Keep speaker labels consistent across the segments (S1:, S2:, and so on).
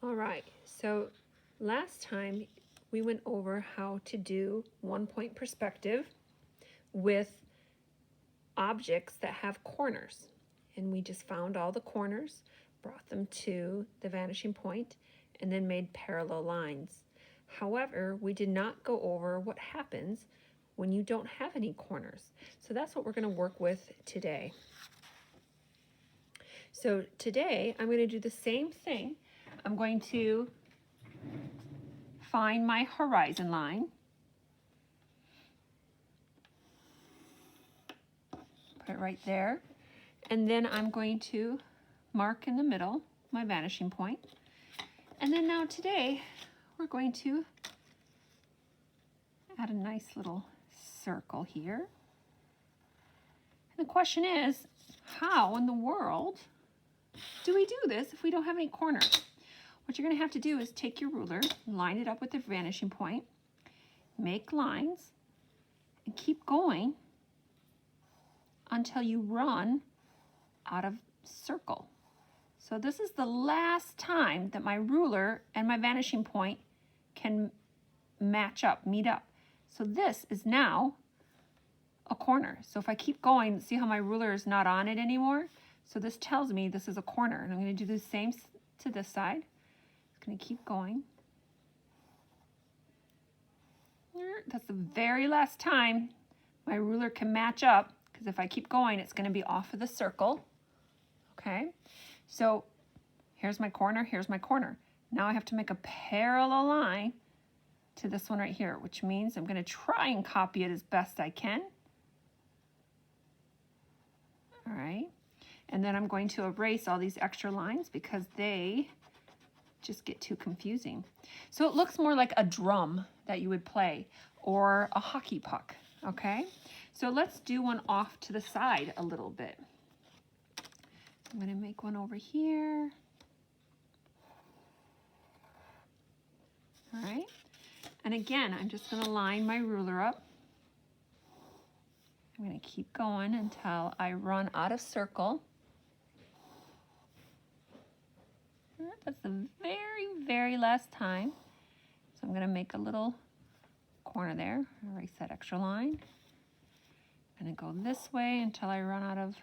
S1: All right, so last time we went over how to do 1-point perspective with objects that have corners. And we just found all the corners, brought them to the vanishing point, and then made parallel lines. However, we did not go over what happens when you don't have any corners. So that's what we're going to work with today. So today I'm going to do the same thing. I'm going to find my horizon line. Put it right there. And then I'm going to mark in the middle my vanishing point. And then now today we're going to add a nice little circle here. And the question is, how in the world do we do this if we don't have any corners? What you're going to have to do is take your ruler, line it up with the vanishing point, make lines, and keep going until you run out of circle. So this is the last time that my ruler and my vanishing point can match up, meet up. So this is now a corner. So if I keep going, see how my ruler is not on it anymore? So this tells me this is a corner. And I'm going to do the same to this side. It's going to keep going. That's the very last time my ruler can match up, because if I keep going, it's going to be off of the circle. Okay, so here's my corner, here's my corner. Now I have to make a parallel line to this one right here, which means I'm going to try and copy it as best I can. All right, and then I'm going to erase all these extra lines because they just get too confusing. So it looks more like a drum that you would play or a hockey puck, okay? So let's do one off to the side a little bit. I'm going to make one over here. All right. And again, I'm just going to line my ruler up. I'm going to keep going until I run out of circle. That's the very, very last time. So I'm going to make a little corner there. Erase that extra line. I'm going to go this way until I run out of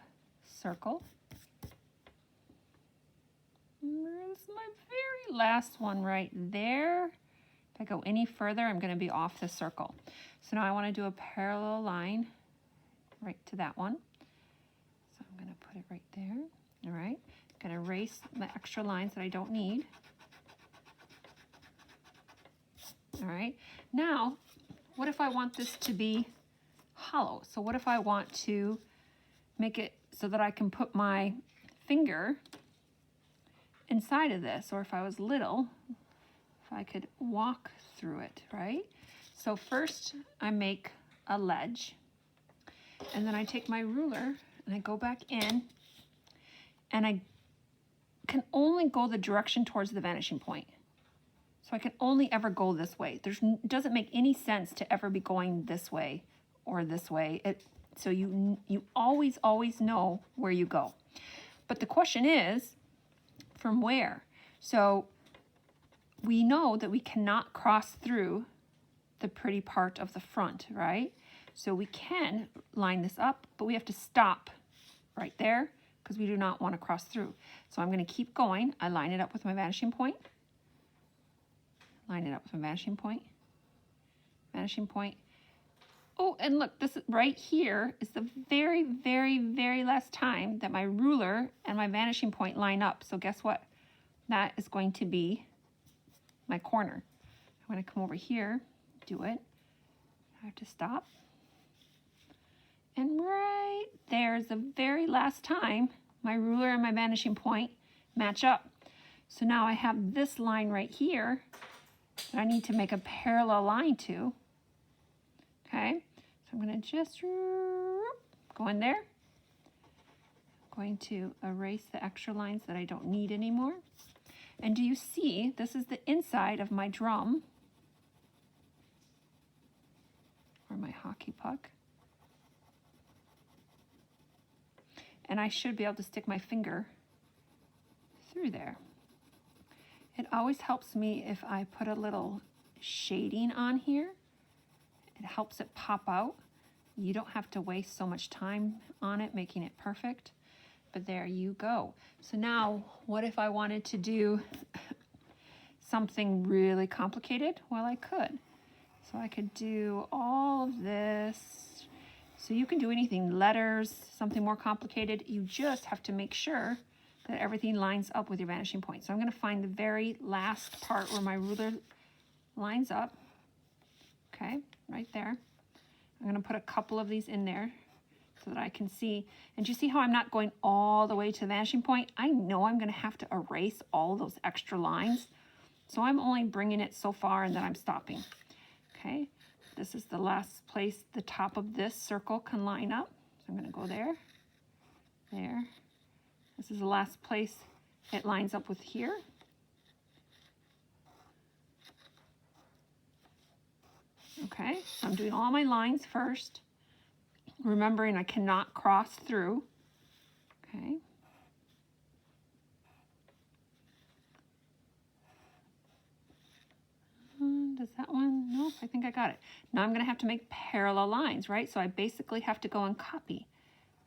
S1: circle. This is my very last one right there. If I go any further, I'm going to be off the circle. So now I want to do a parallel line right to that one. So I'm going to put it right there. All right. I'm going to erase the extra lines that I don't need. All right. Now, what if I want this to be hollow? So what if I want to make it so that I can put my finger inside of this, or if I was little, if I could walk through it, right? So first I make a ledge, and then I take my ruler and I go back in, and I can only go the direction towards the vanishing point. So I can only ever go this way. It doesn't make any sense to ever be going this way or this way. So you always know where you go. But the question is, from where? So we know that we cannot cross through the pretty part of the front, right? So we can line this up, but we have to stop right there because we do not want to cross through. So I'm going to keep going. I line it up with my vanishing point. Line it up with my vanishing point. Vanishing point. Oh, and look, this is right here is the very, very, very last time that my ruler and my vanishing point line up. So guess what? That is going to be my corner. I'm going to come over here, do it. I have to stop. And right there is the very last time my ruler and my vanishing point match up. So now I have this line right here that I need to make a parallel line to. Okay, so I'm going to just go in there. I'm going to erase the extra lines that I don't need anymore. And do you see, this is the inside of my drum, or my hockey puck. And I should be able to stick my finger through there. It always helps me if I put a little shading on here. It helps it pop out. You don't have to waste so much time on it, making it perfect. But there you go. So now, what if I wanted to do something really complicated? Well, I could. So I could do all of this. So you can do anything, letters, something more complicated. You just have to make sure that everything lines up with your vanishing point. So I'm going to find the very last part where my ruler lines up. Okay, right there. I'm going to put a couple of these in there so that I can see. And you see how I'm not going all the way to the vanishing point? I know I'm going to have to erase all those extra lines. So I'm only bringing it so far and then I'm stopping. Okay, this is the last place the top of this circle can line up. So I'm going to go there, there. This is the last place it lines up with here. Okay, so I'm doing all my lines first, remembering I cannot cross through. Okay. Does that one? Nope, I think I got it. Now I'm going to have to make parallel lines, right? So I basically have to go and copy.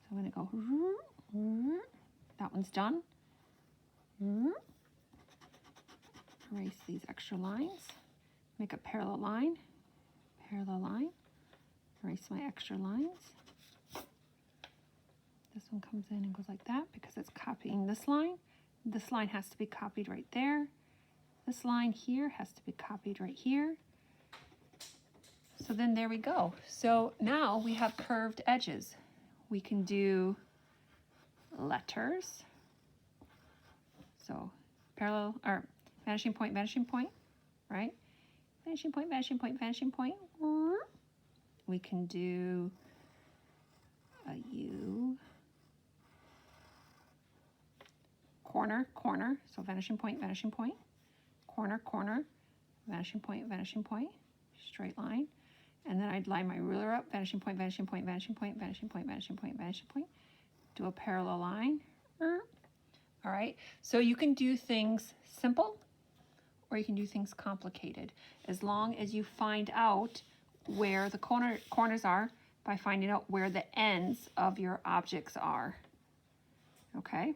S1: So I'm going to go, that one's done. Erase these extra lines. Make a parallel line, erase my extra lines. This one comes in and goes like that because it's copying this line. This line has to be copied right there. This line here has to be copied right here. So then there we go. So now we have curved edges. We can do letters. So parallel, or vanishing point, right? Vanishing point, vanishing point, vanishing point. We can do a U. Corner, corner. So vanishing point, corner, corner, vanishing point, straight line. And then I'd line my ruler up, vanishing point, vanishing point, vanishing point, vanishing point, vanishing point, vanishing point. Do a parallel line. All right, so you can do things simple or you can do things complicated as long as you find out where the corners are by finding out where the ends of your objects are. Okay.